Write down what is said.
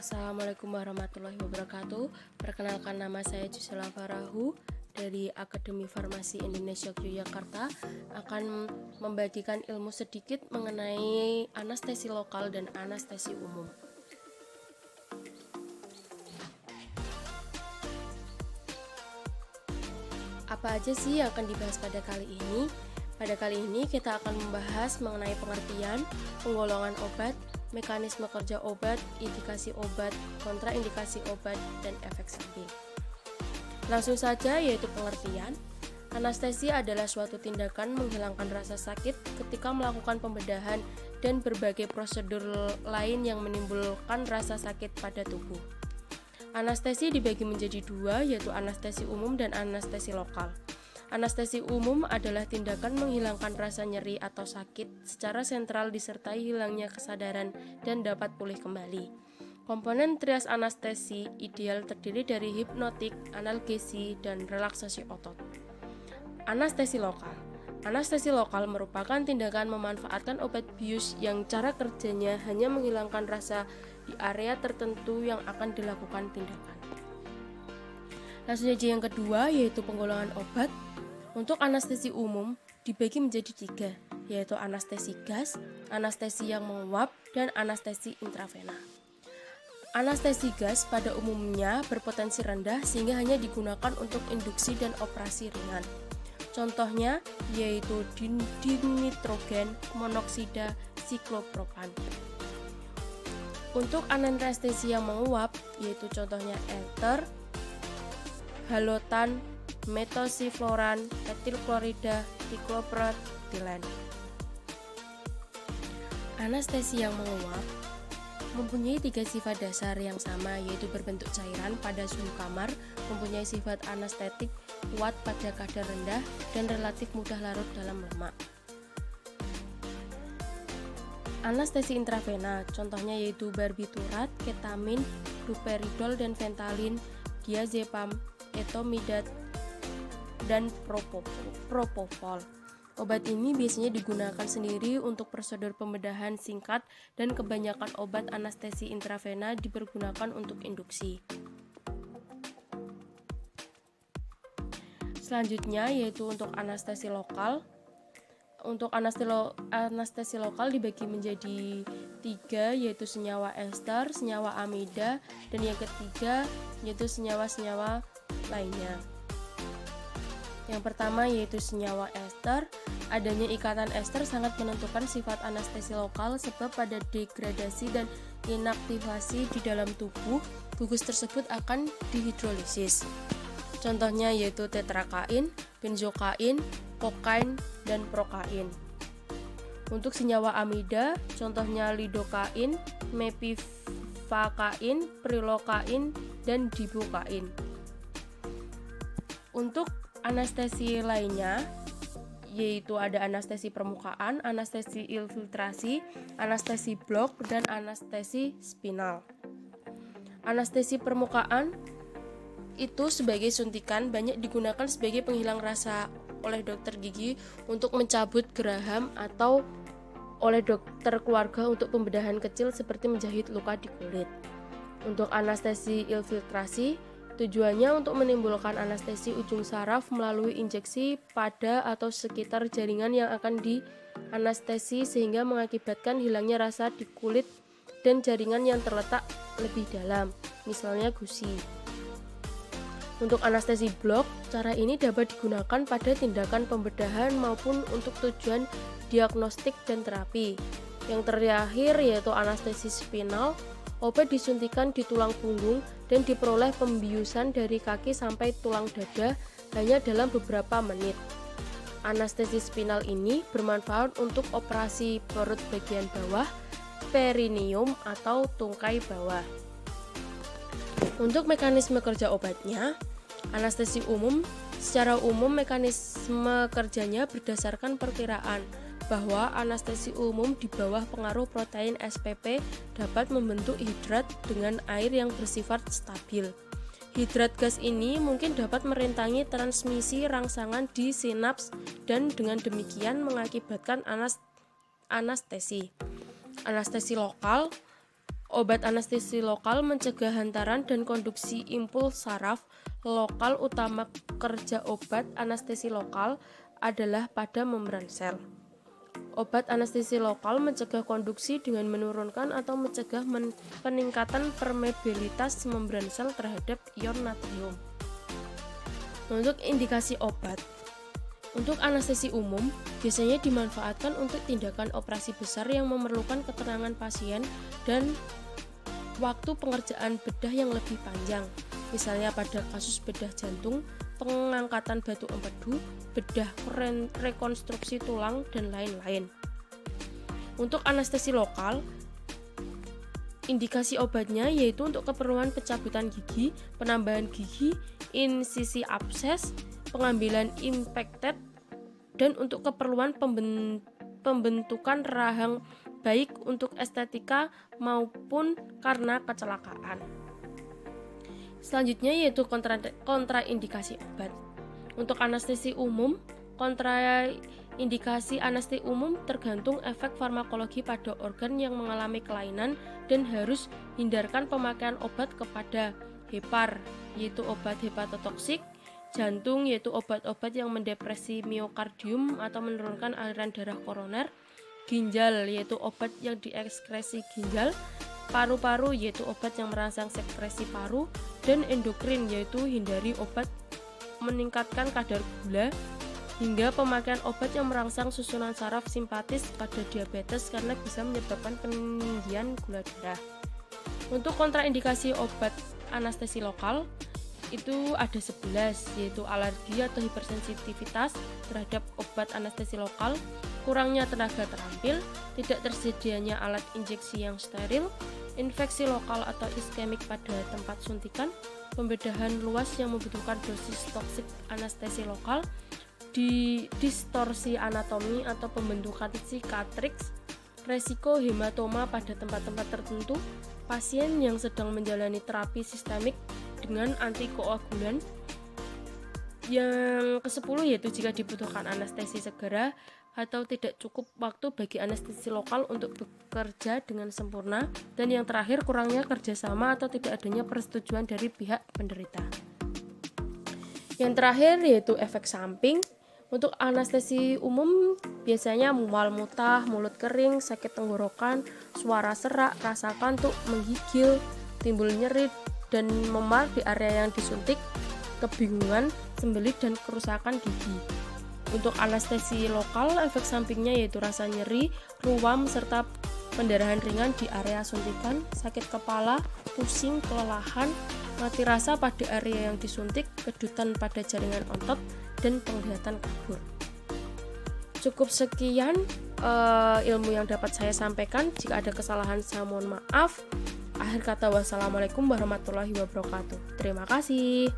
Assalamualaikum warahmatullahi wabarakatuh. Perkenalkan, nama saya Jusela Farahu dari Akademi Farmasi Indonesia Yogyakarta, akan membagikan ilmu sedikit mengenai anestesi lokal dan anestesi umum. Apa aja sih yang akan dibahas pada kali ini? Pada kali ini kita akan membahas mengenai pengertian, penggolongan obat, mekanisme kerja obat, indikasi obat, kontraindikasi obat, dan efek samping. Langsung saja, yaitu pengertian. Anestesi adalah suatu tindakan menghilangkan rasa sakit ketika melakukan pembedahan dan berbagai prosedur lain yang menimbulkan rasa sakit pada tubuh. Anestesi dibagi menjadi dua, yaitu anestesi umum dan anestesi lokal. Anestesi umum adalah tindakan menghilangkan rasa nyeri atau sakit secara sentral disertai hilangnya kesadaran dan dapat pulih kembali. Komponen trias anestesi ideal terdiri dari hipnotik, analgesi, dan relaksasi otot. Anestesi lokal. Anestesi lokal merupakan tindakan memanfaatkan obat bius yang cara kerjanya hanya menghilangkan rasa di area tertentu yang akan dilakukan tindakan. Langsung saja yang kedua, yaitu penggolongan obat. Untuk anestesi umum dibagi menjadi tiga, yaitu anestesi gas, anestesi yang menguap, dan anestesi intravena. Anestesi gas pada umumnya berpotensi rendah sehingga hanya digunakan untuk induksi dan operasi ringan. Contohnya yaitu dinitrogen monoksida siklopropan. Untuk anestesi yang menguap yaitu contohnya ether, halotan, metosifloran, etilklorida, tiklopropylen. Anestesi yang menguap mempunyai tiga sifat dasar yang sama, yaitu berbentuk cairan pada suhu kamar, mempunyai sifat anestetik kuat pada kadar rendah, dan relatif mudah larut dalam lemak. Anestesi intravena, contohnya yaitu barbiturat, ketamin, ruperidol dan ventalin, diazepam, etomidate, dan propofol. Obat ini biasanya digunakan sendiri untuk prosedur pembedahan singkat dan kebanyakan obat anestesi intravena dipergunakan untuk induksi. Selanjutnya yaitu untuk anestesi lokal. Untuk anestesi lokal dibagi menjadi tiga, yaitu senyawa ester, senyawa amida, dan yang ketiga yaitu senyawa-senyawa lainnya. Yang pertama yaitu senyawa ester. Adanya ikatan ester sangat menentukan sifat anestesi lokal sebab pada degradasi dan inaktivasi di dalam tubuh, gugus tersebut akan dihidrolisis. Contohnya yaitu tetrakain, benzokain, kokain, dan prokain. Untuk senyawa amida, contohnya lidokain, mepivakain, prilokain, dan dibukain. Untuk anestesi lainnya yaitu ada anestesi permukaan, anestesi infiltrasi, anestesi blok, dan anestesi spinal. Anestesi permukaan itu sebagai suntikan banyak digunakan sebagai penghilang rasa oleh dokter gigi untuk mencabut geraham atau oleh dokter keluarga untuk pembedahan kecil seperti menjahit luka di kulit. Untuk anestesi infiltrasi, tujuannya untuk menimbulkan anestesi ujung saraf melalui injeksi pada atau sekitar jaringan yang akan dianestesi sehingga mengakibatkan hilangnya rasa di kulit dan jaringan yang terletak lebih dalam, misalnya gusi. Untuk anestesi blok, cara ini dapat digunakan pada tindakan pembedahan maupun untuk tujuan diagnostik dan terapi. Yang terakhir yaitu anestesi spinal. Obat disuntikan di tulang punggung dan diperoleh pembiusan dari kaki sampai tulang dada hanya dalam beberapa menit. Anestesi spinal ini bermanfaat untuk operasi perut bagian bawah, perineum, atau tungkai bawah. Untuk mekanisme kerja obatnya, anestesi umum, secara umum mekanisme kerjanya berdasarkan perkiraan bahwa anestesi umum di bawah pengaruh protein SPP dapat membentuk hidrat dengan air yang bersifat stabil. Hidrat gas ini mungkin dapat merintangi transmisi rangsangan di sinaps dan dengan demikian mengakibatkan anestesi. Anestesi lokal Obat anestesi lokal mencegah hantaran dan konduksi impuls saraf lokal. Utama kerja obat anestesi lokal adalah pada membran sel. Obat anestesi lokal mencegah konduksi dengan menurunkan atau mencegah peningkatan permeabilitas membran sel terhadap ion natrium. Untuk indikasi obat, untuk anestesi umum biasanya dimanfaatkan untuk tindakan operasi besar yang memerlukan keterangan pasien dan waktu pengerjaan bedah yang lebih panjang, misalnya pada kasus bedah jantung, pengangkatan batu empedu, bedah rekonstruksi tulang, dan lain-lain. Untuk anestesi lokal, indikasi obatnya yaitu untuk keperluan pencabutan gigi, penambahan gigi, insisi abses, pengambilan impacted, dan untuk keperluan pembentukan rahang baik untuk estetika maupun karena kecelakaan. Selanjutnya yaitu kontraindikasi obat. Untuk anestesi umum, kontraindikasi anestesi umum tergantung efek farmakologi pada organ yang mengalami kelainan dan harus hindarkan pemakaian obat kepada hepar, yaitu obat hepatotoksik, jantung, yaitu obat-obat yang mendepresi miokardium atau menurunkan aliran darah koroner, ginjal, yaitu obat yang diekskresi ginjal, paru-paru, yaitu obat yang merangsang sekresi paru, dan endokrin, yaitu hindari obat meningkatkan kadar gula, hingga pemakaian obat yang merangsang susunan saraf simpatis pada diabetes karena bisa menyebabkan peninggian gula darah. Untuk kontraindikasi obat anestesi lokal itu ada 11, yaitu alergi atau hipersensitivitas terhadap obat anestesi lokal, kurangnya tenaga terampil, tidak tersedianya alat injeksi yang steril, infeksi lokal atau iskemik pada tempat suntikan, pembedahan luas yang membutuhkan dosis toksik anestesi lokal, distorsi anatomi atau pembentukan sikatriks, resiko hematoma pada tempat-tempat tertentu, pasien yang sedang menjalani terapi sistemik dengan antikoagulan. Yang ke-10 yaitu jika dibutuhkan anestesi segera atau tidak cukup waktu bagi anestesi lokal untuk bekerja dengan sempurna. Dan yang terakhir, kurangnya kerjasama atau tidak adanya persetujuan dari pihak penderita. Yang terakhir yaitu efek samping. Untuk anestesi umum biasanya mual, muntah, mulut kering, sakit tenggorokan, suara serak, rasa kantuk, menggigil, timbul nyeri dan memar di area yang disuntik, kebingungan, sembelit, dan kerusakan gigi. Untuk anestesi lokal, efek sampingnya yaitu rasa nyeri, ruam, serta pendarahan ringan di area suntikan, sakit kepala, pusing, kelelahan, mati rasa pada area yang disuntik, kedutan pada jaringan otot, dan penglihatan kabur. Cukup sekian ilmu yang dapat saya sampaikan. Jika ada kesalahan saya mohon maaf. Akhir kata, wassalamualaikum warahmatullahi wabarakatuh. Terima kasih.